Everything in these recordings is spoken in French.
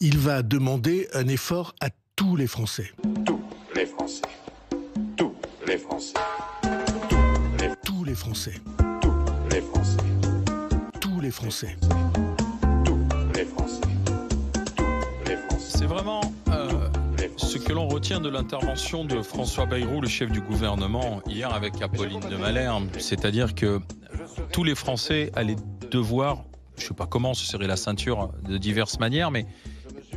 Il va demander un effort à tous les Français. Tous les Français. Tous les Français. Tous les Français. Tous les Français. Tous les Français. Tous les Français. Tous les Français. C'est vraiment ce que l'on retient de l'intervention de François Bayrou, le chef du gouvernement, hier avec Apolline de Malherbe. C'est-à-dire que tous les Français allaient devoir, je ne sais pas comment, se serrer la ceinture de diverses manières, mais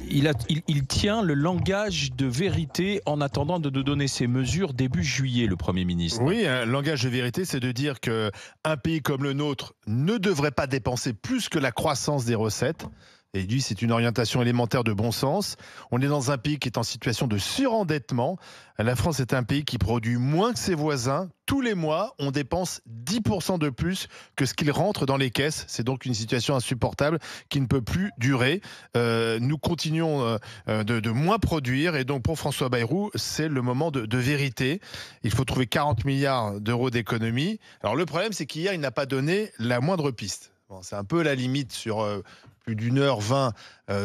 il tient le langage de vérité en attendant de donner ses mesures début juillet, le Premier ministre. Oui, un langage de vérité, c'est de dire qu'un pays comme le nôtre ne devrait pas dépenser plus que la croissance des recettes. Et lui, c'est une orientation élémentaire de bon sens. On est dans un pays qui est en situation de surendettement. La France est un pays qui produit moins que ses voisins. Tous les mois, on dépense 10% de plus que ce qu'il rentre dans les caisses. C'est donc une situation insupportable qui ne peut plus durer. Nous continuons de moins produire. Et donc, pour François Bayrou, c'est le moment de vérité. Il faut trouver 40 milliards d'euros d'économie. Alors, le problème, c'est qu'hier, il n'a pas donné la moindre piste. Bon, c'est un peu la limite sur plus d'1h20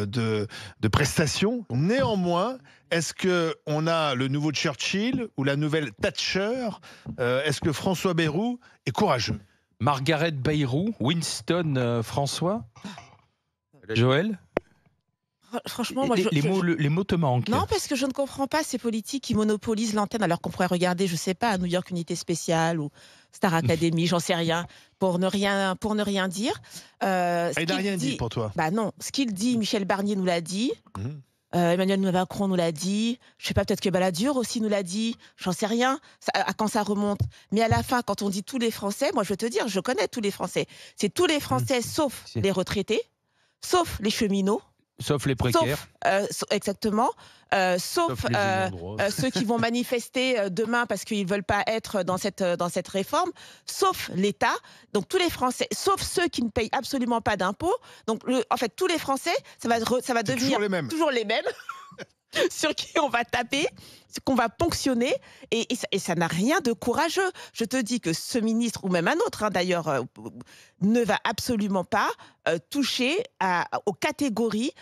de prestations. Néanmoins, est-ce qu'on a le nouveau Churchill ou la nouvelle Thatcher? Est-ce que François Bayrou est courageux? Margaret Bayrou, Winston François, Joël? Franchement, moi, les mots te manquent. Non, parce que je ne comprends pas ces politiques qui monopolisent l'antenne alors qu'on pourrait regarder, je sais pas, à New York Unité Spéciale ou Star Academy, j'en sais rien, pour ne rien dire. Il n'a rien dit pour toi? Bah non, ce qu'il dit, Michel Barnier nous l'a dit. Emmanuel Macron nous l'a dit. Je sais pas, peut-être que Balladur aussi nous l'a dit. J'en sais rien. À quand ça remonte? Mais à la fin, quand on dit tous les Français, moi je veux te dire, je connais tous les Français. C'est tous les Français sauf les retraités, sauf les cheminots. Sauf les précaires. Exactement. Sauf ceux qui vont manifester demain parce qu'ils ne veulent pas être dans cette réforme. Sauf l'État. Donc tous les Français, sauf ceux qui ne payent absolument pas d'impôts. Donc en fait, tous les Français, ça va devenir toujours les mêmes. Sur qui on va taper, qu'on va ponctionner, et ça n'a rien de courageux. Je te dis que ce ministre, ou même un autre d'ailleurs, ne va absolument pas toucher aux catégories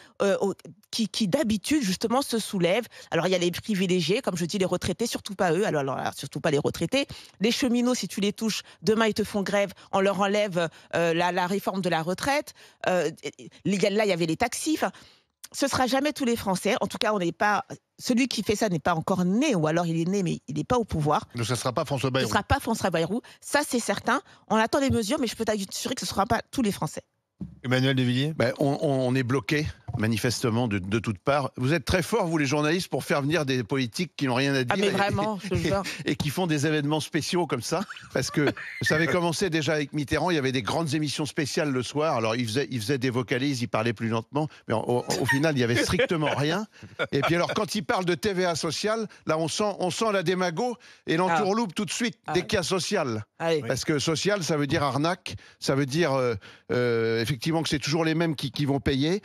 qui d'habitude justement se soulèvent. Alors il y a les privilégiés, comme je dis, les retraités, surtout pas eux, alors surtout pas les retraités. Les cheminots, si tu les touches, demain ils te font grève, on leur enlève la réforme de la retraite. Là il y avait les taxis, ce sera jamais tous les Français. En tout cas, on n'est pas. Celui qui fait ça n'est pas encore né, ou alors il est né, mais il n'est pas au pouvoir. Donc ce ne sera pas François Bayrou. Ce ne sera pas François Bayrou. Ça, c'est certain. On attend les mesures, mais je peux t'assurer que ce ne sera pas tous les Français. Emmanuel de Villiers? On est bloqué, manifestement, de toutes parts. Vous êtes très forts, vous les journalistes, pour faire venir des politiques qui n'ont rien à dire. Ah mais vraiment, je te jure. Et qui font des événements spéciaux comme ça. Parce que ça avait commencé déjà avec Mitterrand, il y avait des grandes émissions spéciales le soir. Alors il faisait des vocalises, il parlait plus lentement. Mais au final, il y avait strictement rien. Et puis alors, quand il parle de TVA sociale, là on sent la démago et l'entourloupe tout de suite, dès qu'il y a social. Parce que social, ça veut dire arnaque, ça veut dire effectivement que c'est toujours les mêmes qui vont payer.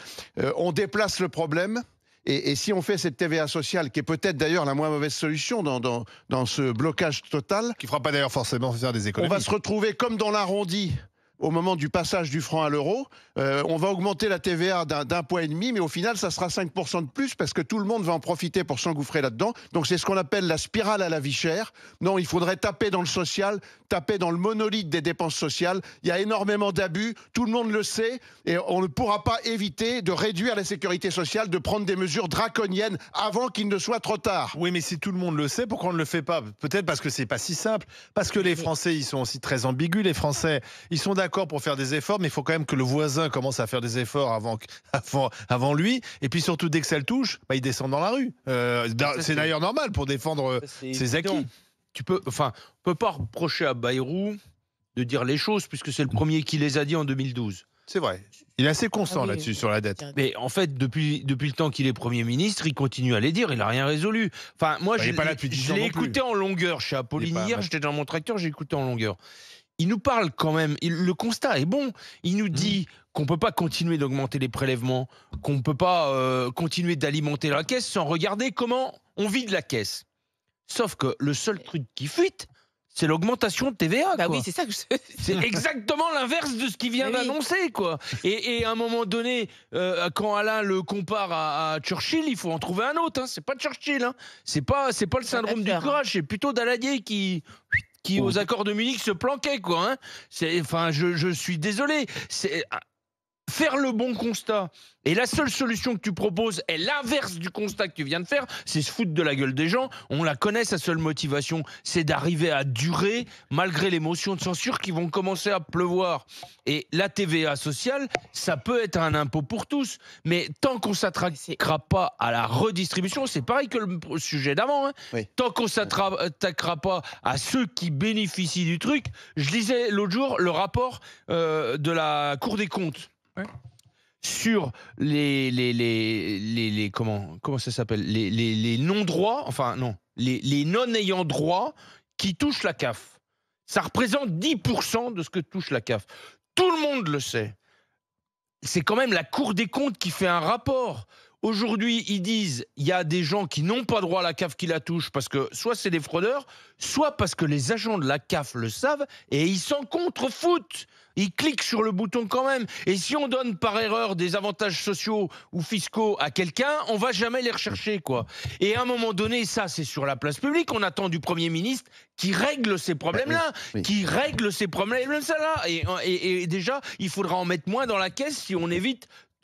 On déplace le problème. Et si on fait cette TVA sociale, qui est peut-être d'ailleurs la moins mauvaise solution dans ce blocage total, qui ne fera pas d'ailleurs forcément faire des économies, on va se retrouver comme dans l'arrondi au moment du passage du franc à l'euro. On va augmenter la TVA d'un point et demi, mais au final, ça sera 5% de plus parce que tout le monde va en profiter pour s'engouffrer là-dedans. Donc c'est ce qu'on appelle la spirale à la vie chère. Non, il faudrait taper dans le social, taper dans le monolithe des dépenses sociales. Il y a énormément d'abus, tout le monde le sait, et on ne pourra pas éviter de réduire la sécurité sociale, de prendre des mesures draconiennes avant qu'il ne soit trop tard. Oui, mais si tout le monde le sait, pourquoi on ne le fait pas? Peut-être parce que c'est pas si simple, parce que les Français, ils sont aussi très ambigus. Les Français, ils sont d'accord pour faire des efforts, mais il faut quand même que le voisin commence à faire des efforts avant lui. Et puis surtout, dès que ça le touche, il descend dans la rue. C'est d'ailleurs normal pour défendre ses acquis. On peut pas reprocher à Bayrou de dire les choses, puisque c'est le premier qui les a dit en 2012. C'est vrai. Il est assez constant là-dessus, sur la dette. Mais en fait, depuis le temps qu'il est Premier ministre, il continue à les dire. Il n'a rien résolu. Enfin, moi, je l'ai écouté en longueur chez Apolline hier. J'étais dans mon tracteur, j'ai écouté en longueur. Il nous parle quand même, le constat est bon. Il nous dit qu'on ne peut pas continuer d'augmenter les prélèvements, qu'on ne peut pas continuer d'alimenter la caisse sans regarder comment on vide la caisse. Sauf que le seul truc qui fuite, C'est l'augmentation de TVA. Bah quoi. oui, c'est ça que C'est exactement l'inverse de ce qu'il vient d'annoncer, quoi. Et à un moment donné, quand Alain le compare à Churchill, il faut en trouver un autre. Hein. C'est pas Churchill. Hein. C'est pas le syndrome du courage. C'est plutôt Daladier qui aux accords de Munich se planquait, quoi. Hein. Enfin, je suis désolé. Faire le bon constat. Et la seule solution que tu proposes est l'inverse du constat que tu viens de faire, c'est se foutre de la gueule des gens. On la connaît, sa seule motivation, c'est d'arriver à durer malgré les motions de censure qui vont commencer à pleuvoir. Et la TVA sociale, ça peut être un impôt pour tous, mais tant qu'on ne s'attaquera pas à la redistribution, c'est pareil que le sujet d'avant, hein. Oui. Tant qu'on ne s'attaquera pas à ceux qui bénéficient du truc, je lisais l'autre jour le rapport de la Cour des comptes. Ouais. Sur les comment ça s'appelle, les non-droits, enfin non, les non-ayants droit qui touchent la CAF. Ça représente 10% de ce que touche la CAF. Tout le monde le sait. C'est quand même la Cour des comptes qui fait un rapport. Aujourd'hui, ils disent il y a des gens qui n'ont pas droit à la CAF qui la touchent parce que soit c'est des fraudeurs, soit parce que les agents de la CAF le savent et ils s'en contrefoutent. Ils cliquent sur le bouton quand même. Et si on donne par erreur des avantages sociaux ou fiscaux à quelqu'un, on va jamais les rechercher, quoi. Et à un moment donné, ça, c'est sur la place publique. On attend du Premier ministre qui règle ces problèmes-là, qui règle ces problèmes-là. Et déjà, il faudra en mettre moins dans la caisse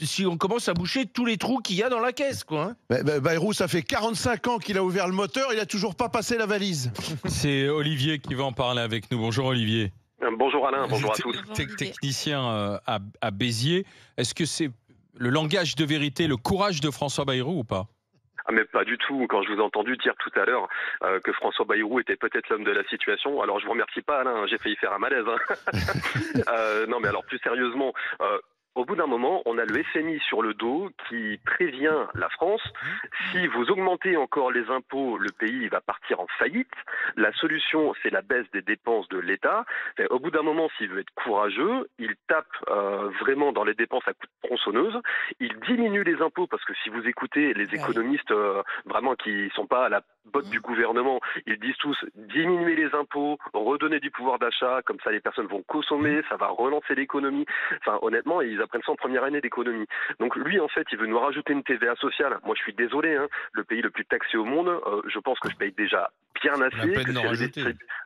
si on commence à boucher tous les trous qu'il y a dans la caisse, quoi. Bayrou, ça fait 45 ans qu'il a ouvert le moteur, il a toujours pas passé la valise. C'est Olivier qui va en parler avec nous. Bonjour Olivier. Bonjour Alain, bonjour à tous. Technicien à Béziers. Est-ce que c'est le langage de vérité, le courage de François Bayrou ou pas ? Mais pas du tout. Quand je vous ai entendu dire tout à l'heure que François Bayrou était peut-être l'homme de la situation, alors je vous remercie pas Alain, j'ai failli faire un malaise. Hein. Non mais alors plus sérieusement... Au bout d'un moment, on a le FMI sur le dos qui prévient la France, si vous augmentez encore les impôts, le pays va partir en faillite. La solution, c'est la baisse des dépenses de l'État. Au bout d'un moment, s'il veut être courageux, il tape vraiment dans les dépenses à coups de tronçonneuse. Il diminue les impôts parce que si vous écoutez les économistes vraiment qui sont pas à la botte du gouvernement, ils disent tous diminuer les impôts, redonner du pouvoir d'achat, comme ça les personnes vont consommer, ça va relancer l'économie. Enfin, honnêtement, ils apprennent ça en première année d'économie. Donc lui, en fait, il veut nous rajouter une TVA sociale. Moi, je suis désolé, hein, le pays le plus taxé au monde, je pense que je paye déjà bien assez.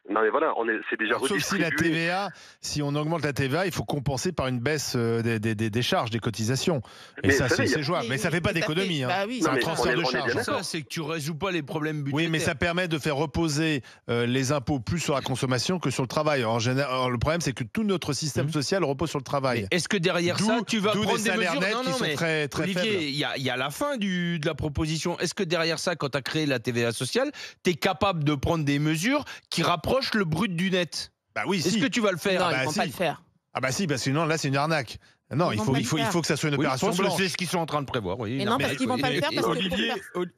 Non mais voilà, c'est déjà redistribué. Sauf si la TVA, si on augmente la TVA, il faut compenser par une baisse des charges, des cotisations. Et ça, c'est jouable. Mais ça ne fait pas d'économie. Hein. Bah oui, c'est un transfert de charges. Ça, c'est que tu ne résous pas les problèmes budgétaires. Oui, mais ça permet de faire reposer les impôts plus sur la consommation que sur le travail. En général, le problème, c'est que tout notre système social repose sur le travail. Est-ce que derrière ça, tu vas prendre des mesures nets qui sont très Olivier, faibles. Il y a la fin de la proposition. Est-ce que derrière ça, quand tu as créé la TVA sociale, tu es capable de prendre des mesures qui rapprochent le brut du net? Bah oui, Est-ce que tu vas le faire? Non, ils ne vont pas le faire. Ah bah si, parce que sinon là c'est une arnaque. Non, il faut que ça soit une opération blanche. C'est ce qu'ils sont en train de prévoir. Oui. Mais non, parce qu'ils vont pas le faire.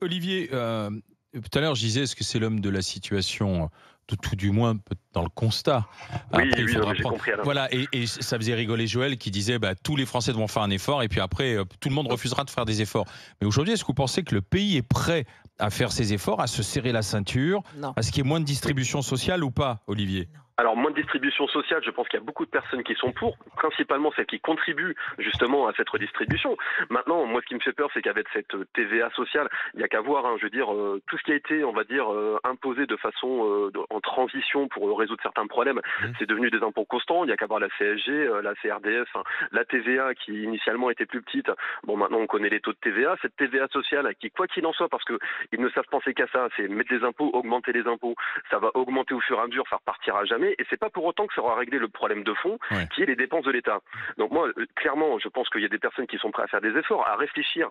Olivier, tout à l'heure je disais, est-ce que c'est l'homme de la situation, tout du moins dans le constat. Oui, après, j'ai compris. Alors. Voilà, et ça faisait rigoler Joël qui disait tous les Français devront faire un effort et puis après tout le monde refusera de faire des efforts. Mais aujourd'hui, est-ce que vous pensez que le pays est prêt à faire ses efforts, à se serrer la ceinture, à ce qu'il y ait moins de distribution sociale ou pas, Olivier ? Alors, moins de distribution sociale, je pense qu'il y a beaucoup de personnes qui sont pour, principalement celles qui contribuent justement à cette redistribution. Maintenant, moi, ce qui me fait peur, c'est qu'avec cette TVA sociale, il n'y a qu'à voir, hein, je veux dire, tout ce qui a été, on va dire, imposé de façon en transition pour résoudre certains problèmes, c'est devenu des impôts constants. Il n'y a qu'à voir la CSG, la CRDS, la TVA qui initialement était plus petite. Bon, maintenant, on connaît les taux de TVA. Cette TVA sociale qui, quoi qu'il en soit, parce qu'ils ne savent penser qu'à ça, c'est mettre des impôts, augmenter les impôts, ça va augmenter au fur et à mesure, ça repartira jamais. Et c'est pas pour autant que ça aura réglé le problème de fond, qui est les dépenses de l'État. Donc moi, clairement, je pense qu'il y a des personnes qui sont prêtes à faire des efforts, à réfléchir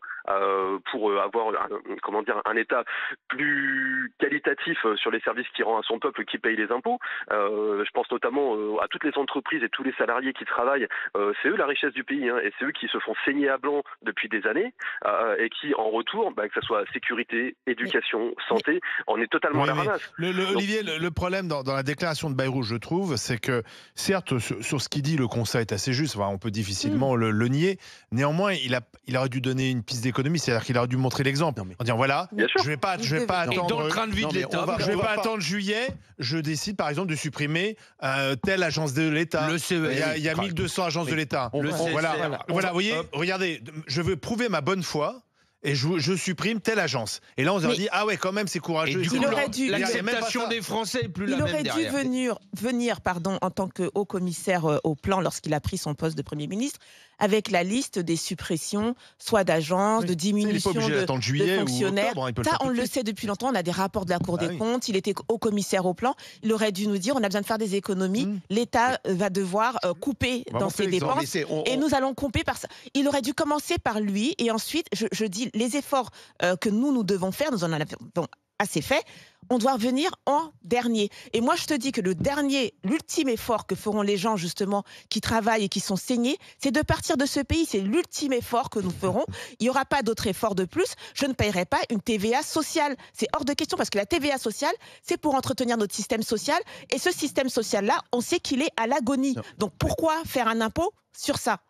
pour avoir un État plus qualitatif sur les services qu'il rend à son peuple qui paye les impôts. Je pense notamment à toutes les entreprises et tous les salariés qui travaillent. C'est eux la richesse du pays, hein, et c'est eux qui se font saigner à blanc depuis des années et qui, en retour, que ce soit sécurité, éducation, santé, on est totalement à la ramasse. Olivier, le problème dans la déclaration de Bayrou, je trouve, c'est que, certes, sur ce qu'il dit, le constat est assez juste, enfin, on peut difficilement le nier. Néanmoins, il aurait dû donner une piste d'économie, c'est-à-dire qu'il aurait dû montrer l'exemple. En disant, voilà, je vais pas attendre... dans le train de vie de l'État. Je vais pas attendre juillet, je décide, par exemple, de supprimer telle agence de l'État. Le CES. Il y a 1200 agences de l'État. Voilà, vous voyez, regardez, je veux prouver ma bonne foi. Et je supprime telle agence. Et là, on aurait dit, ah ouais, quand même, c'est courageux. L'acceptation des Français est plus la même derrière. Il aurait dû venir en tant que haut commissaire au plan lorsqu'il a pris son poste de Premier ministre, avec la liste des suppressions, soit d'agences, de diminution de fonctionnaires. Ça, on le sait depuis longtemps. On a des rapports de la Cour des comptes. Il était haut commissaire au plan. Il aurait dû nous dire, on a besoin de faire des économies. L'État va devoir couper dans ses dépenses. Et nous allons couper par ça. Il aurait dû commencer par lui. Et ensuite, je dis, les efforts que nous devons faire, nous en avons assez fait, on doit venir en dernier. Et moi, je te dis que l'ultime effort que feront les gens, justement, qui travaillent et qui sont saignés, c'est de partir de ce pays. C'est l'ultime effort que nous ferons. Il n'y aura pas d'autre effort de plus. Je ne paierai pas une TVA sociale. C'est hors de question parce que la TVA sociale, c'est pour entretenir notre système social. Et ce système social-là, on sait qu'il est à l'agonie. Donc, pourquoi faire un impôt sur ça ?